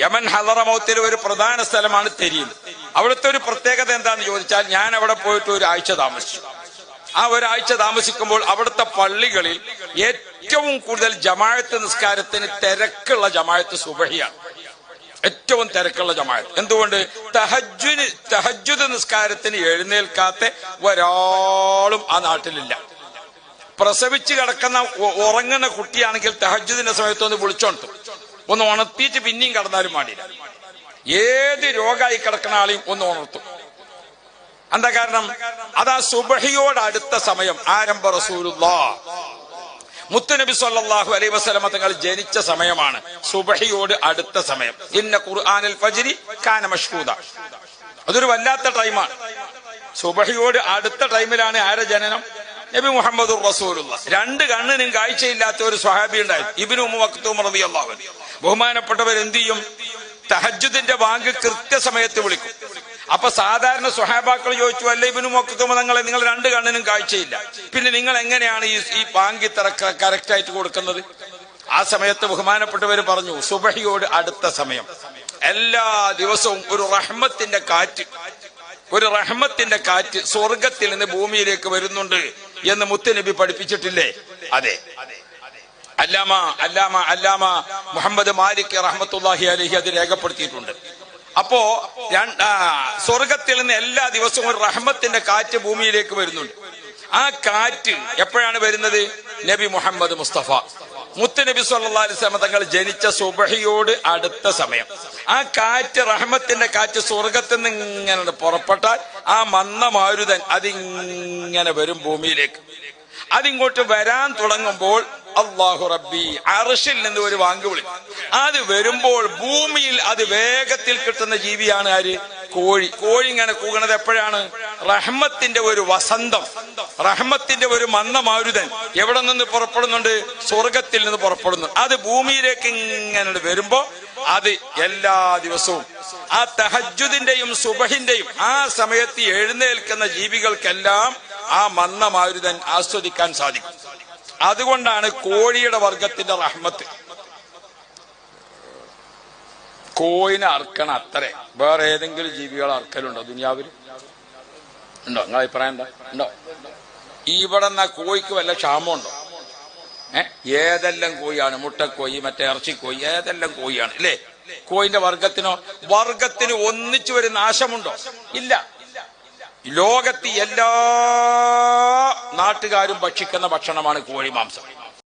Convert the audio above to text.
Yemen ഹളറമൗത്തിലെ ഒരു പ്രധാന സ്ഥലമാണ് തെരീം. അവിടുത്തെ ഒരു പ്രത്യേകത എന്താണെന്ന് ചോദിച്ചാൽ, ഞാൻ അവിടെ പോയിട്ട് ഒരാഴ്ച താമസിച്ചു. ആ ഒരാഴ്ച താമസിക്കുമ്പോൾ അവിടുത്തെ പള്ളികളിൽ ഏറ്റവും കൂടുതൽ ജമാഅത്ത് നിസ്കാരത്തിന് തിരക്കുള്ള ജമാഅത്ത് സുബഹിയാണ്. ഏറ്റവും തിരക്കുള്ള ജമാഅത്ത്. എന്തുകൊണ്ട്? തഹജ്ജുദ് നിസ്കാരത്തിന് എഴുന്നേൽക്കാത്ത ഒരാളും ആ നാട്ടിലില്ല. പ്രസവിച്ച് കിടക്കുന്ന ഉറങ്ങുന്ന കുട്ടിയാണെങ്കിൽ തഹജ്ജുദിന്റെ സമയത്തൊന്ന് വിളിച്ചോണ്ടും ഒന്ന് ഉണർത്തിയിട്ട് പിന്നെയും കടന്നാലും പാടില്ല. ഏത് രോഗമായി കിടക്കുന്ന ആളെയും ഒന്ന് ഉണർത്തും. എന്താ കാരണം? അതാ സുബഹിയോട് അടുത്ത സമയം. ആരംഭ റസൂലുള്ളാഹ് മുത്തുനബി സല്ലല്ലാഹു അലൈഹി വസല്ലമ തങ്ങൾ ജനിച്ച സമയമാണ് സുബഹിയോട് അടുത്ത സമയം. ഇന്ന ഖുർആനൽ ഫജ്രി കാന മഷ്ഹൂദ. അതൊരു വല്ലാത്ത ടൈമാണ്. സുബഹിയോട് അടുത്ത ടൈമിലാണ് ആരെ ജനനം? നബി മുഹമ്മദുർ റസൂലുള്ളാഹ്. രണ്ട് കണ്ണിനും കാഴ്ചയില്ലാത്ത ഒരു സ്വഹാബി ഉണ്ടായി, ഇബ്നു ഉമ്മു മക്തൂം റളിയല്ലാഹു അൻഹു. ബഹുമാനപ്പെട്ടവർ എന്ത് ചെയ്യും? തഹജ്ജുദിന്റെ ബാങ്ക് കൃത്യസമയത്ത് വിളിക്കും. അപ്പൊ സാധാരണ സ്വഹാബാക്കൾ ചോദിച്ചു, അല്ല ഇബ്നു മക്തൂം തങ്ങളെ, നിങ്ങൾ രണ്ട് കണ്ണിനും കാഴ്ചയില്ല, പിന്നെ നിങ്ങൾ എങ്ങനെയാണ് ഈ ബാങ്ക് ഇത്ര കറക്റ്റ് ആയിട്ട് കൊടുക്കുന്നത്? ആ സമയത്ത് ബഹുമാനപ്പെട്ടവർ പറഞ്ഞു, സുബഹിയോട് അടുത്ത സമയം. എല്ലാ ദിവസവും ഒരു റഹ്മത്തിന്റെ കാറ്റ് സ്വർഗത്തിൽ നിന്ന് ഭൂമിയിലേക്ക് വരുന്നുണ്ട് എന്ന് മുത്തുനബി പഠിപ്പിച്ചിട്ടില്ലേ? അതെ. അല്ലാമ മുഹമ്മദ് മാലിക് റഹ്മത്തുള്ളാഹി അലൈഹി അത് രേഖപ്പെടുത്തിയിട്ടുണ്ട്. അപ്പോ സ്വർഗത്തിൽ നിന്ന് എല്ലാ ദിവസവും ഒരു റഹ്മത്തിന്റെ കാറ്റ് ഭൂമിയിലേക്ക് വരുന്നുണ്ട്. ആ കാറ്റ് എപ്പോഴാണ് വരുന്നത്? നബി മുഹമ്മദ് മുസ്തഫ മുത്തുനബി സല്ലല്ലാഹു അലൈഹി വസല്ലം തങ്ങൾ ജനിച്ച സുബഹിയോട് അടുത്ത സമയം. ആ കാറ്റ്, റഹ്മത്തിന്റെ കാറ്റ് സ്വർഗത്തിൽ നിന്ന് ഇങ്ങനെ പുറപ്പെട്ടാൽ ആ മന്ദമാരുതൻ അതിങ്ങനെ വരും ഭൂമിയിലേക്ക്. അതിങ്ങോട്ട് വരാൻ തുടങ്ങുമ്പോൾ അല്ലാഹു റബ്ബി അർശിൽ നിന്ന് ഒരു വാങ്ക് വിളി. അത് വരുമ്പോൾ ഭൂമിയിൽ അത് വേഗത്തിൽ കിട്ടുന്ന ജീവിയാണ് ആര്? കോഴി. കോഴി ഇങ്ങനെ കൂകണത് എപ്പോഴാണ്? റഹ്മത്തിന്റെ ഒരു വസന്തം, റഹ്മത്തിന്റെ ഒരു മന്ദമാരുതൻ എവിടെ നിന്ന് പുറപ്പെടുന്നുണ്ട്? സ്വർഗത്തിൽ നിന്ന് പുറപ്പെടുന്നു. അത് ഭൂമിയിലേക്ക് ഇങ്ങനെ വരുമ്പോ അത് എല്ലാ ദിവസവും ആ തഹജ്ജുദിന്റെയും സുബഹിന്റെയും ആ സമയത്ത് എഴുന്നേൽക്കുന്ന ജീവികൾക്കെല്ലാം ആ മന്ദമാരുതൻ ആസ്വദിക്കാൻ സാധിക്കും. അതുകൊണ്ടാണ് കോഴിയുടെ വർഗത്തിന്റെ റഹ്മത്ത്. കോഴിനെ അറക്കണ അത്രേ വേറെ ഏതെങ്കിലും ജീവികളെ അറക്കലുണ്ടോ ദുനിയാവിൽ? ഉണ്ടോ? നിങ്ങളെ അഭിപ്രായം എന്താ? ഉണ്ടോ? ഇവിടെ നിന്നാ കോഴിക്ക് വല്ല ക്ഷാമമുണ്ടോ? ഏതെല്ലാം കോഴിയാണ്? മുട്ടക്കോഴി, മറ്റേ ഇറച്ചിക്കോഴി, ഏതെല്ലാം കോഴിയാണ് അല്ലേ? കോഴിന്റെ വർഗത്തിന് ഒന്നിച്ചു ഒരു നാശമുണ്ടോ? ഇല്ല. ലോകത്ത് എല്ലാ നാട്ടുകാരും ഭക്ഷിക്കുന്ന ഭക്ഷണമാണ് കോഴി മാംസം.